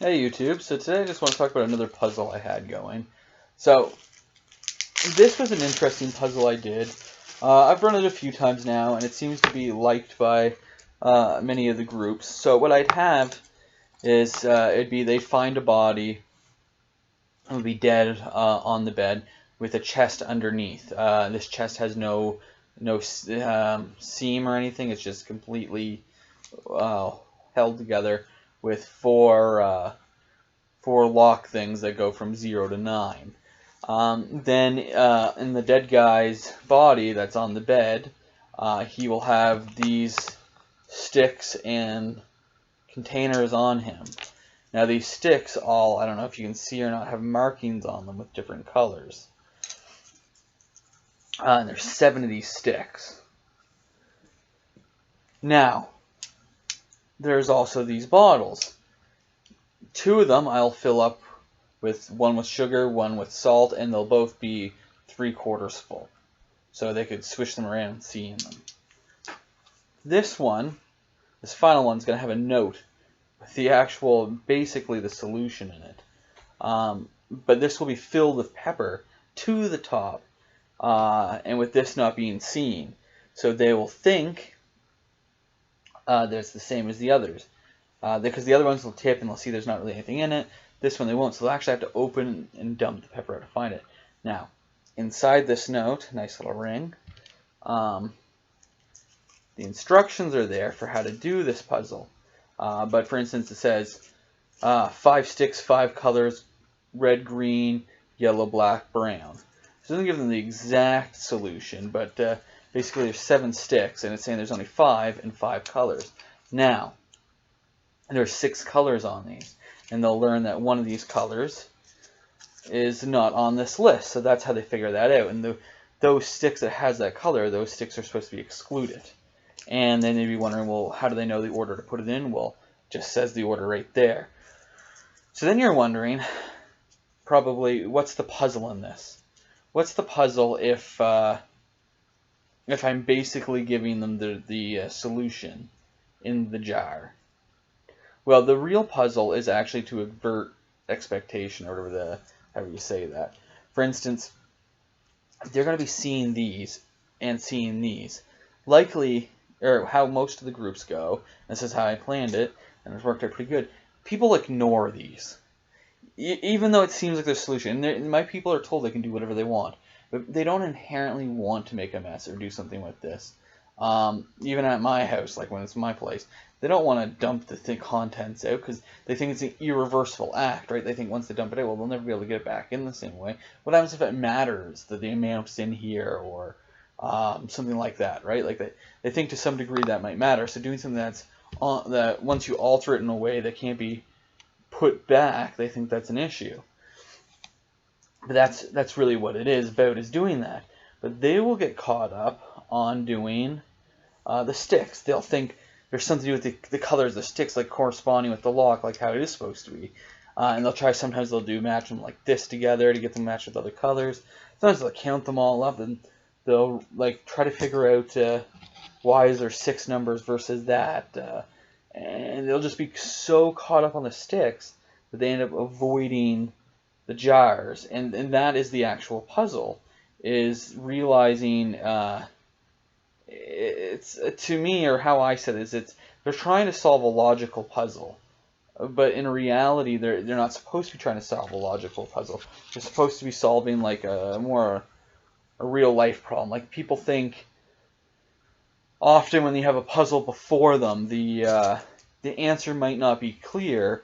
Hey YouTube, so today I just want to talk about another puzzle I had going. So, this was an interesting puzzle I did. I've run it a few times now, and it seems to be liked by many of the groups. So what I'd have is, it'd be they'd find a body, it would be dead on the bed, with a chest underneath. This chest has no seam or anything, it's just completely held together with four lock things that go from 0 to 9. Then in the dead guy's body that's on the bed, he will have these sticks and containers on him. Now these sticks all, I don't know if you can see or not, have markings on them with different colors. And there's 7 of these sticks. Now, there's also these bottles. 2 of them I'll fill up with one with sugar, one with salt, and they'll both be 3/4 full. So they could switch them around and see in them. This final one's going to have a note with the actual, basically the solution in it. But this will be filled with pepper to the top, and with this not being seen. So they will think that's the same as the others. Because the other ones will tip and they'll see there's not really anything in it. This one they won't, so they'll actually have to open and dump the pepper out to find it. Now, inside this note, nice little ring, the instructions are there for how to do this puzzle. But for instance, it says 5 sticks, 5 colors, red, green, yellow, black, brown. So it doesn't give them the exact solution, but basically there's 7 sticks, and it's saying there's only 5 and 5 colors. Now, there's 6 colors on these, and they'll learn that one of these colors is not on this list, so that's how they figure that out. And those sticks that has that color, those sticks are supposed to be excluded. And then they'd be wondering, well, how do they know the order to put it in? Well, it just says the order right there. So then you're wondering, probably, what's the puzzle in this? What's the puzzle if I'm basically giving them the solution in the jar? Well, the real puzzle is actually to avert expectation, or whatever however you say that. For instance, they're going to be seeing these and seeing these. Likely, or how most of the groups go, this is how I planned it, and it's worked out pretty good, people ignore these. Even though it seems like there's a solution. And my people are told they can do whatever they want, but they don't inherently want to make a mess or do something with this. Even at my house, like when it's my place, they don't want to dump the contents out because they think it's an irreversible act, right? They think once they dump it out, well, they'll never be able to get it back in the same way. What happens if it matters that the amount's in here, or something like that, right? Like they think to some degree that might matter. So doing something that once you alter it in a way that can't be put back, they think that's an issue. But that's really what it is about, is doing that. But they will get caught up on doing the sticks. They'll think there's something to do with the colors of the sticks, like corresponding with the lock, like how it is supposed to be. And they'll try, sometimes they'll match them like this together to get them matched with other colors. Sometimes they'll count them all up, and they'll like try to figure out why is there 6 numbers versus that. And they'll just be so caught up on the sticks that they end up avoiding the jars. And that is the actual puzzle, is realizing it's to me, or how I said it, is they're trying to solve a logical puzzle, but in reality they're not supposed to be trying to solve a logical puzzle. They're supposed to be solving like a real life problem. Like, people think often when you have a puzzle before them, the answer might not be clear,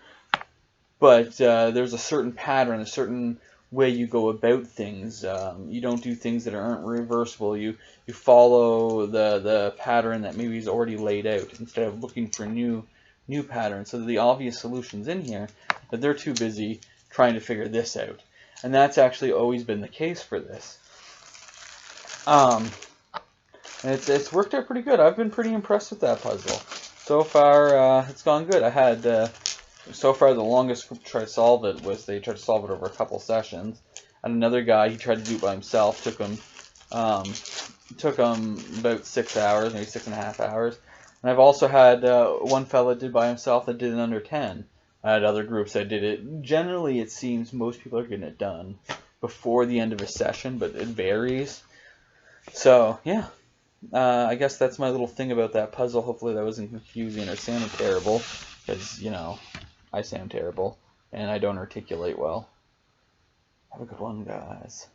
but there's a certain pattern, a certain way you go about things. You don't do things that aren't reversible. You follow the pattern that maybe is already laid out, instead of looking for new patterns. So the obvious solution's in here, but they're too busy trying to figure this out. And that's actually always been the case for this. And it's worked out pretty good. I've been pretty impressed with that puzzle. So far, it's gone good. I had so far, the longest group to try to solve it was they tried to solve it over a couple sessions. And another guy, he tried to do it by himself. Took him about 6 hours, maybe 6.5 hours. And I've also had one fella did by himself that did it in under 10. I had other groups that did it. Generally, it seems most people are getting it done before the end of a session, but it varies. So, yeah. I guess that's my little thing about that puzzle. Hopefully that wasn't confusing or sounded terrible, because, I sound terrible, and I don't articulate well. Have a good one, guys.